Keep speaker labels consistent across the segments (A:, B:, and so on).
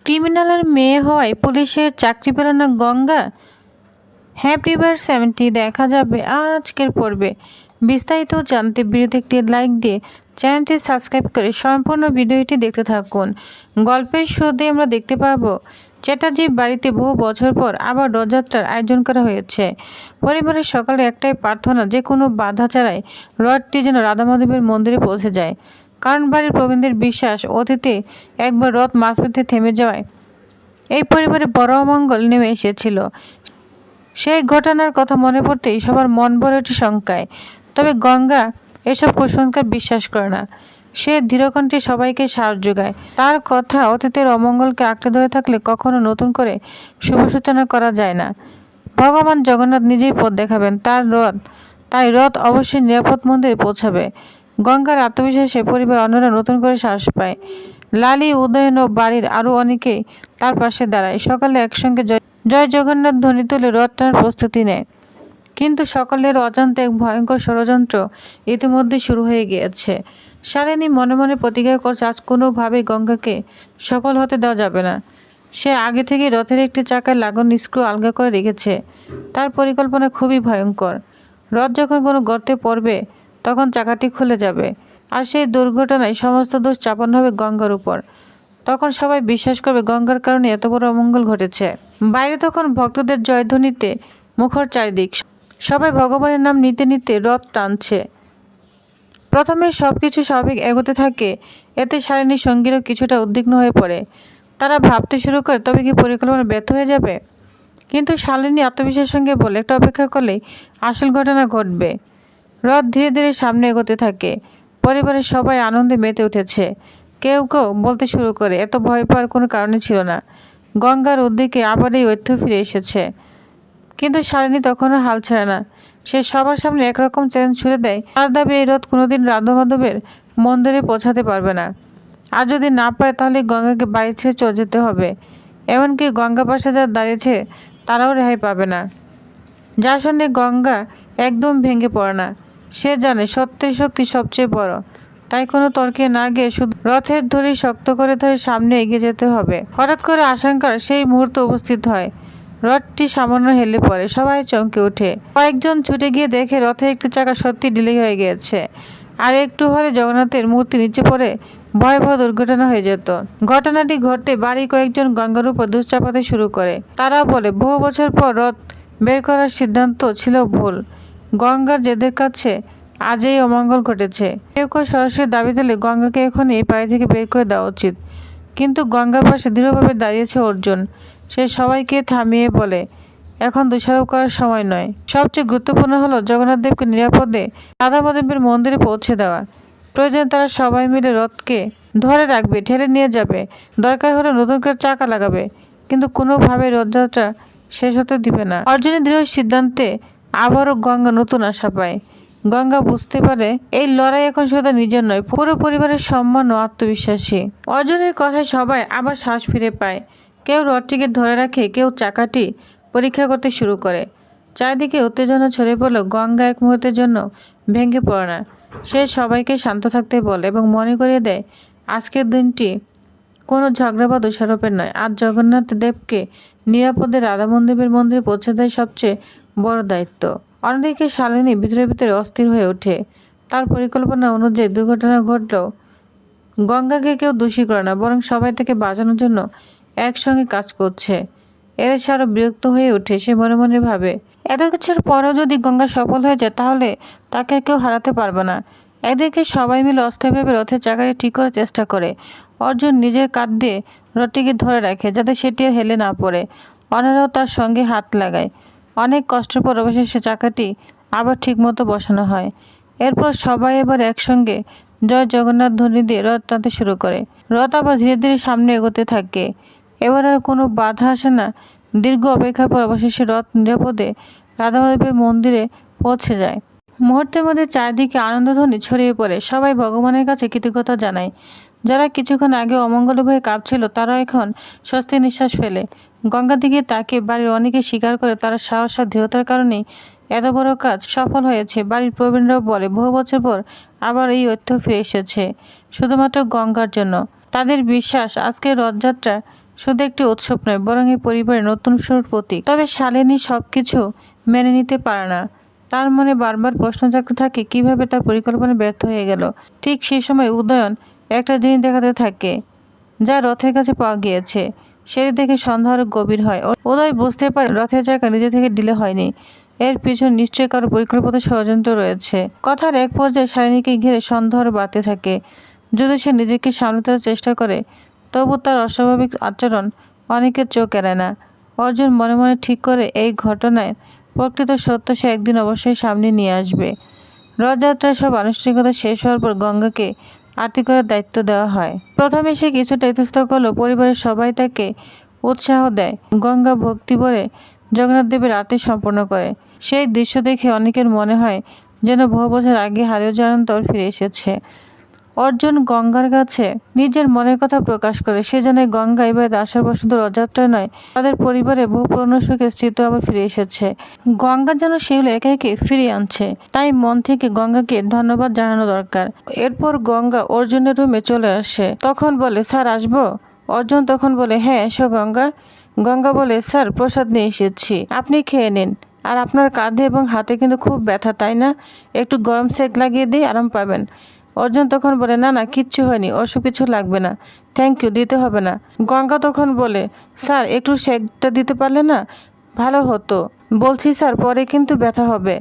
A: ক্রিমিনালের মেয়ে হওয়ায় পুলিশের চাকরি পেল না গঙ্গা। হ্যাপি বার্থডে 70 দেখা যাবে আজকের পর্বে। বিস্তারিত জানতে ভিডিওতে একটি লাইক দিয়ে চ্যানেলটি সাবস্ক্রাইব করে সম্পূর্ণ ভিডিওটি দেখতে থাকুন। গল্পের শুরুতে আমরা দেখতে পাবো চ্যাটার্জির বাড়িতে বহু বছর পর আবার রথযাত্রার আয়োজন করা হয়েছে। পরিবারের সকালে একটাই প্রার্থনা, যে কোনো বাধা ছাড়াই রথটি যেন রাধা মাধবের মন্দিরে পৌঁছে যায়। কারণ বাড়ির প্রবীণদের বিশ্বাস, অতীতে একবার রথ মাঝপথে থেমে যাওয়ায় এই পরিবারে বড় অমঙ্গল নেমে এসেছিল। সেই ঘটনার কথা মনে পড়তেই সবার মন ভরে ওঠে শঙ্কায়। তবে গঙ্গা এসব কুসংস্কার বিশ্বাস করে না। সে দৃঢ়কণ্ঠে সবাইকে সাহস যোগায়। তার কথা, অতীতের অমঙ্গলকে আঁকড়ে ধরে থাকলে কখনো নতুন করে শুভ সূচনা করা যায় না। ভগবান জগন্নাথ নিজেই পথ দেখাবেন। তাই রথ অবশ্যই নিরাপদ মন্দিরে পৌঁছাবে। গঙ্গার আত্মবিশ্বাসে পরিবার অন্যরা নতুন করে সাহস পায়। লালি, উদয়ন ও বাড়ির আরও অনেকেই তার পাশে দাঁড়ায়। সকালে একসঙ্গে জয় জগন্নাথ ধ্বনি তুলে রথ টানার প্রস্তুতি নেয়। কিন্তু সকলের অজান্তে এক ভয়ঙ্কর ষড়যন্ত্র ইতিমধ্যে শুরু হয়ে গিয়েছে। শালিনী মনে মনে প্রতিজ্ঞা করছে, আজ কোনোভাবেই গঙ্গাকে সফল হতে দেওয়া যাবে না। সে আগে থেকে রথের একটি চাকায় লাগানো স্ক্রু আলগা করে রেখেছে। তার পরিকল্পনা খুবই ভয়ঙ্কর। রথ যখন কোনো গর্তে পড়বে তখন চাকাটি খুলে যাবে, আর সেই দুর্ঘটনায় সমস্ত দোষ চাপানো হবে গঙ্গার উপর। তখন সবাই বিশ্বাস করবে গঙ্গার কারণে এত বড় অমঙ্গল ঘটেছে। বাইরে তখন ভক্তদের জয়ধ্বনিতে মুখর চারিদিক। সবাই ভগবানের নাম নিতে নিতে রথ টানছে। প্রথমে সবকিছু স্বাভাবিক এগোতে থাকে। এতে শালিনীর সঙ্গীরাও কিছুটা উদ্বিগ্ন হয়ে পড়ে। তারা ভাবতে শুরু করে, তবে কি পরিকল্পনা ব্যর্থ হয়ে যাবে? কিন্তু শালিনী আত্মবিশ্বাসের সঙ্গে বলে, একটা অপেক্ষা করলেই আসল ঘটনা ঘটবে। রথ ধীরে ধীরে সামনে এগোতে থাকে। পরিবারের সবাই আনন্দে মেতে উঠেছে। কেউ কেউ বলতে শুরু করে, এত ভয় পাওয়ার কোনো কারণে ছিল না। গঙ্গার উদ্দিকে আবার এই ঐতিহ্য ফিরে এসেছে। কিন্তু শালিনী তখনও হাল ছাড়ে না। সে সবার সামনে একরকম চ্যালেঞ্জ ছুড়ে দেয়। তার দাবি, এই রথ কোনোদিন রাধা মাধবের মন্দিরে পৌঁছাতে পারবে না। আর যদি না পারে তাহলে গঙ্গাকে বাড়ি ছেড়ে চলে যেতে হবে। এমনকি গঙ্গা পাশে যারা দাঁড়িয়েছে তারাও রেহাই পাবে না। যা শুনে গঙ্গা একদম ভেঙে পড়ে না। সে জানে সত্যের শক্তি সবচেয়ে বড়। তাই কোনো তর্কে না গিয়ে শুধু রথের ধরে শক্ত করে ধরে সামনে এগিয়ে যেতে হবে। হঠাৎ করে আশঙ্কার সেই মুহূর্ত উপস্থিত হয়। রথটি সামান্য হেলে পড়ে। সবাই চমকে ওঠে। কয়েকজন ছুটে গিয়ে দেখে রথের একটি চাকা সত্যি ঢিলে হয়ে গিয়েছে। আর একটু হলে জগন্নাথের মূর্তি নিচে পড়ে ভয়াবহ দুর্ঘটনা হয়ে যেত। ঘটনাটি ঘটতে বাড়ি কয়েকজন গঙ্গার উপর দোষ চাপাতে শুরু করে। তারা বলে, বহু বছর পর রথ বের করার সিদ্ধান্ত ছিল ভুল। গঙ্গার জেদের কাছে আজ এই অমঙ্গল ঘটেছে। কেউ কেউ সরাসরি দাবি দিলে গঙ্গাকে এখন এই বাড়ি থেকে বের করে দেওয়া উচিত। কিন্তু গঙ্গার পাশে দৃঢ়ভাবে দাঁড়িয়েছে অর্জুন। সে সবাইকে থামিয়ে বলে, এখন দোষারোপ করার সময় নয়। সবচেয়ে গুরুত্বপূর্ণ হলো জগন্নাথ দেবকে নিরাপদে রাধা মাধবের মন্দিরে পৌঁছে দেওয়া। প্রয়োজনে তারা সবাই মিলে রথকে ধরে রাখবে, ঠেলে নিয়ে যাবে, দরকার হলে নতুন করে চাকা লাগাবে, কিন্তু কোনোভাবে রথযাত্রা শেষ হতে দিবে না। অর্জুনের দৃঢ় সিদ্ধান্তে আবারও গঙ্গা নতুন আশা পায়। গঙ্গা বুঝতে পারে এই লড়াই এখন শুধু নিজের নয়, পুরো পরিবারের সম্মান ও আত্মবিশ্বাসী। অর্জুনের কথায় সবাই আবার শ্বাস ফিরে পায়। কেউ রথটিকে ধরে রাখে, কেউ চাকাটি পরীক্ষা করতে শুরু করে। চারিদিকে উত্তেজনা ছড়িয়ে পড়লেও গঙ্গা এক মুহূর্তের জন্য ভেঙে পড়ে না। সে সবাইকে শান্ত থাকতে বলে এবং মনে করিয়ে দেয়, আজকের দিনটি কোনো ঝগড়া বা দোষারোপের নয়। আজ জগন্নাথ দেবকে নিরাপদে রাধা মন্দিরের মন্দিরে পৌঁছে দেয় সবচেয়ে বড় দায়িত্ব। অন্যদিকে শালিনী ভিতরে ভিতরে অস্থির হয়ে ওঠে। তার পরিকল্পনা অনুযায়ী দুর্ঘটনা ঘটলেও গঙ্গাকে কেউ দোষী করে না, বরং সবাই তাকে বাঁচানোর জন্য একসঙ্গে কাজ করছে। এর সে আরও বিরক্ত হয়ে ওঠে। সে মনে মনে ভাবে, এত কিছুর পরেও যদি গঙ্গা সফল হয়ে যায় তাহলে তাকে কেউ হারাতে পারবে না। এদিকে সবাই মিলে অস্থায়ীভাবে রথের চাকাটি ঠিক করার চেষ্টা করে। অর্জুন নিজের কাঁধ দিয়ে রথটিকে ধরে রাখে যাতে সেটি আর হেলে না পড়ে। অন্যরাও তার সঙ্গে হাত লাগায়। অনেক কষ্টের পর অবশেষে চাকাটি আবার ঠিকমতো বসানো হয়। এরপর সবাই এবার একসঙ্গে জয় জগন্নাথ ধ্বনি দিয়ে রথ টানতে শুরু করে। রথ আবার ধীরে ধীরে সামনে এগোতে থাকে। এবার আর কোনো বাধা আসে না। দীর্ঘ অপেক্ষার পর অবশেষে রথ নিরাপদে রাধা মাধবের মন্দিরে পৌঁছে যায়। মুহূর্তের মধ্যে চারদিকে আনন্দধ্বনি ছড়িয়ে পড়ে। সবাই ভগবানের কাছে কৃতজ্ঞতা জানায়। যারা কিছুক্ষণ আগে অমঙ্গল ভয়ে কাঁপছিল তারা এখন স্বস্তির নিঃশ্বাস ফেলে। গঙ্গার দিকে তাকে বাড়ির অনেকে স্বীকার করে তারা সাহস আর দৃঢ়তার কারণেই এত বড় কাজ সফল হয়েছে। বাড়ির প্রবীণরাও বলে, বহু বছর পর আবার এই ঐতিহ্য ফিরে এসেছে শুধুমাত্র গঙ্গার জন্য। তাদের বিশ্বাস আজকের রথযাত্রা শুধু একটি উৎসব নয়, বরং এই পরিবারের নতুন শুরুর প্রতীক। তবে শালিনী সবকিছু মেনে নিতে পারে না। তার মনে বারবার প্রশ্ন জাগতে থাকে কিভাবে তার পরিকল্পনা ব্যর্থ হয়ে গেল। ঠিক সেই সময় উদয়ন একটা জিনিস দেখাতে থাকে যা রথের কাছে পাওয়া গিয়েছে। সেটি দেখে সন্দেহ আরো গভীর হয়। উদয় বুঝতে পারে রথের জায়গা নিজে থেকে ডিলে হয়নি, এর পিছনে নিশ্চয়ই কারো পরিকল্পিত ষড়যন্ত্র রয়েছে। কথার এক পর্যায়ে শালিনীকে ঘিরে সন্দেহ আরো বাড়তে থাকে। যদি সে নিজেকে সামলাতে চেষ্টা করে, তবু তার অস্বাভাবিক আচরণ অনেকের চোখ এড়ায় না। অর্জুন মনে মনে ঠিক করে এই ঘটনায় প্রকৃত সত্য সে একদিন অবশ্যই সামনে নিয়ে আসবে। রথযাত্রার সব আনুষ্ঠানিকতা শেষ হওয়ার পর গঙ্গাকে আরতি করার দায়িত্ব দেওয়া হয়। প্রথমে সে কিছুটা ইতস্তত করলেও পরিবারের সবাই তাকে উৎসাহ দেয়। গঙ্গা ভক্তি ভরে জগন্নাথ দেবের আরতি সম্পন্ন করে। সেই দৃশ্য দেখে অনেকের মনে হয় যেন বহু বছর আগে হারিয়ে যাওয়া অন্তর ফিরে এসেছে। অর্জুন গঙ্গার কাছে নিজের মনের কথা প্রকাশ করে। সে জানে গঙ্গা এবার আসার পর শুধু রথযাত্রা নয়, তাদের পরিবারে বহু পুরনো সুখের স্মৃতি আবার ফিরে এসেছে। গঙ্গা যেন সেগুলো একে একে ফিরিয়ে আনছে। তাই মন থেকে গঙ্গাকে ধন্যবাদ জানানো দরকার। এরপর গঙ্গা অর্জুনের রুমে চলে আসে। তখন বলে, স্যার আসবো? অর্জুন তখন বলে, হ্যাঁ এসো গঙ্গা। গঙ্গা বলে, স্যার প্রসাদ নিয়ে এসেছি, আপনি খেয়ে নিন। আর আপনার কাঁধে এবং হাতে কিন্তু খুব ব্যথা, তাই না? একটু গরম সেক লাগিয়ে দিই, আরাম পাবেন। অর্জুন তখন বলে, না না, কিচ্ছু হয়নি, ওসব কিছু লাগবে না, থ্যাংক ইউ, দিতে হবে না। গঙ্গা তখন বলে, স্যার একটু সেকটা দিতে পারলে না ভালো হতো। বলছি স্যার, পরে কিন্তু ব্যথা হবে,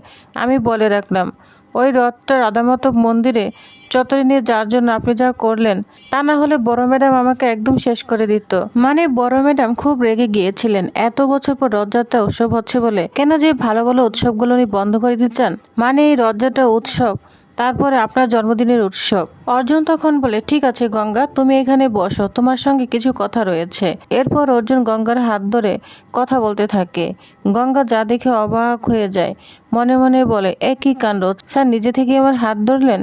A: আমি বলে রাখলাম। ওই রথটা রাধামাধব মন্দিরে চত্বরে নিয়ে যার জন্য আপনি যা করলেন, তা না হলে বড় ম্যাডাম আমাকে একদম শেষ করে দিত। মানে বড় ম্যাডাম খুব রেগে গিয়েছিলেন এত বছর পর রথযাত্রা উৎসব হচ্ছে বলে। কেন যে ভালো ভালো উৎসবগুলো উনি বন্ধ করে দিতে চান? মানে এই রথযাত্রা উৎসব, তারপরে আপনার জন্মদিনের উৎসব। অর্জুন তখন বলে, ঠিক আছে গঙ্গা, তুমি এখানে বসো, তোমার সঙ্গে কিছু কথা রয়েছে। এরপর অর্জুন গঙ্গার হাত ধরে কথা বলতে থাকে। গঙ্গা যা দেখে অবাক হয়ে যায়, মনে মনে বলে, একই কাণ্ড, স্যার নিজে থেকে আমার হাত ধরলেন,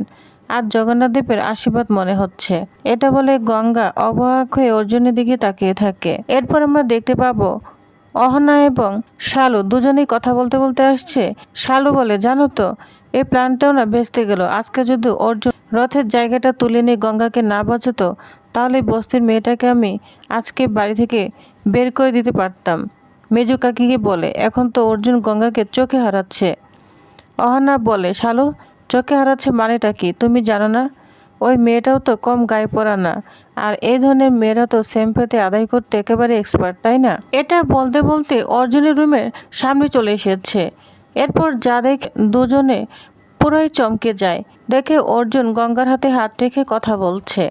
A: আজ জগন্নাথ দেবের আশীর্বাদ মনে হচ্ছে। এটা বলে গঙ্গা অবাক হয়ে অর্জুনের দিকে তাকিয়ে থাকে। এরপর আমরা দেখতে পাবো অহনা এবং শালু দুজনেই কথা বলতে বলতে আসছে। শালু বলে, জানো তো এই প্ল্যানটাও না ভেস্তে গেল। আজকে যদি অর্জুন রথের জায়গাটা তুলে নিয়ে গঙ্গাকে না বাঁচাতো, তাহলে বস্তির মেয়েটাকে আমি আজকে বাড়ি থেকে বের করে দিতে পারতাম। মেজু কাকিকে বলে, এখন তো অর্জুন গঙ্গাকে চোখে হারাচ্ছে। অহনা বলে, শালু চোখে হারাচ্ছে মানেটা কি তুমি জানো না? ওই মেয়েটাও তো কম গায়ে পড়া না, আর এই ধরনের মেয়েরা তো সেম্পেতে আদায় করতে একেবারে এক্সপার্ট, তাই না? এটা বলতে বলতে অর্জুনের রুমের সামনে চলে এসেছে। এরপর যা দেখে দুজনে পুরোই চমকে যায়। দেখে অর্জুন গঙ্গার হাতে হাত রেখে কথা বলছে।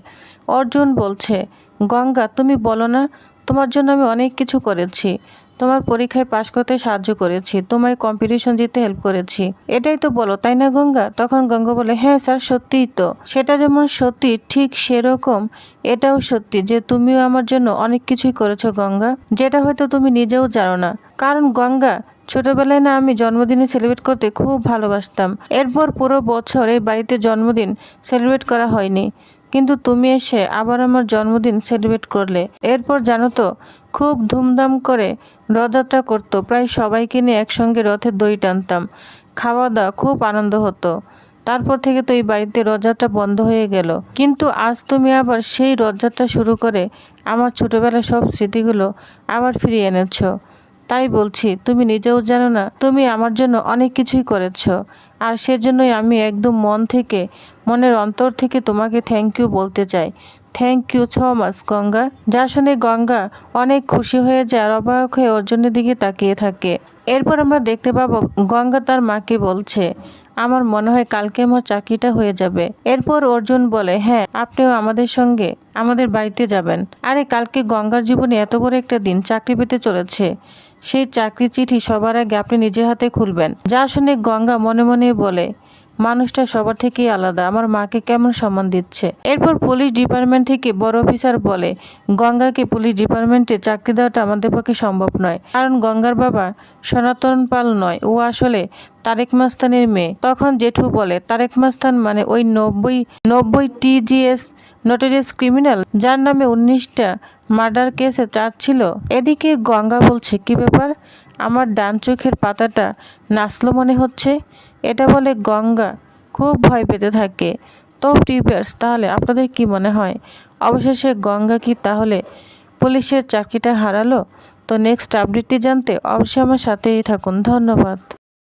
A: অর্জুন বলছে, গঙ্গা তুমি বলো না, তোমার জন্য আমি অনেক কিছু করেছি, তোমার পরীক্ষায় পাশ করতে সাহায্য করেছি, তোমায় কম্পিটিশন জিতে হেল্প করেছি, এটাই তো বলো, তাই না গঙ্গা? তখন গঙ্গা বলে, হ্যাঁ স্যার সত্যিই তো। সেটা যেমন সত্যি, ঠিক সেরকম এটাও সত্যি যে তুমিও আমার জন্য অনেক কিছুই করেছো গঙ্গা, যেটা হয়তো তুমি নিজেও জানো না। কারণ গঙ্গা, ছোটবেলায় না আমি জন্মদিনে সেলিব্রেট করতে খুব ভালোবাসতাম। এরপর পুরো বছর এই বাড়িতে জন্মদিন সেলিব্রেট করা হয়নি, কিন্তু তুমি এসে আবার আমার জন্মদিন সেলিব্রেট করলে। এরপর জানো তো, খুব ধুমধাম করে রথযাত্রা করতো, প্রায় সবাইকে নিয়ে একসঙ্গে রথের দড়ি টানতাম, খাওয়া দাওয়া, খুব আনন্দ হতো। তারপর থেকে তো এই বাড়িতে রথযাত্রা বন্ধ হয়ে গেল, কিন্তু আজ তুমি আবার সেই রথযাত্রা শুরু করে আমার ছোটবেলার সব স্মৃতিগুলো আবার ফিরিয়ে এনেছো। তাই বলছি, তুমি নিজেও জানো না তুমি আমার জন্য অনেক কিছুই করেছো, আর সেজন্যই আমি একদম মন থেকে, মনের অন্তর থেকে তোমাকে থ্যাংক ইউ বলতে চাই। Thank you so much Ganga. যা শুনে গঙ্গা অনেক খুশি হয়ে যায় আর অবাক হয়ে অর্জুনের দিকে তাকিয়ে থাকে। এরপর আমরা দেখতে পাবো গঙ্গা তার মাকে বলছে, আমার মনে হয় কালকে আমার চাকরিটা হয়ে যাবে। এরপর অর্জুন বলে, হ্যাঁ আপনিও আমাদের সঙ্গে আমাদের বাড়িতে যাবেন। আরে কালকে গঙ্গার জীবনে এত বড় একটা দিন, চাকরি পেতে চলেছে, সেই চাকরি চিঠি সবার আগে আপনি নিজের হাতে খুলবেন। যা শুনে গঙ্গা মনে মনে বলে, মানুষটা সবার থেকেই আলাদা, আমার মাকে কেমন সম্মান দিচ্ছে। এরপর পুলিশ ডিপার্টমেন্ট থেকে বড় অফিসার বলে, গঙ্গাকে পুলিশ ডিপার্টমেন্টে চাকরি দেওয়াটা আমাদের পক্ষে সম্ভব নয়, কারণ গঙ্গার বাবা সনাতন পাল নয়, ও আসলে তারেক মাস্তানের মেয়ে। তখন জেঠু বলে, তারেক মাস্তান মানে ওই 90 TGS নোটোরিয়াস ক্রিমিনাল, যার নামে 19টা মার্ডার কেসে চার্জ ছিল। এদিকে গঙ্গা বলছে, কি ব্যাপার, আমার ডান চোখের পাতাটা নাচলো মনে হচ্ছে। এটা বলে গঙ্গা খুব ভয় পেতে থাকে। তো টিউবার্স, তাহলে আপনাদের কি মনে হয় অবশেষে গঙ্গা কি তাহলে পুলিশের চাকরিটা হারালো? তো নেক্সট আপডেটটি জানতে অবশ্যই আমার সাথেই থাকুন। ধন্যবাদ।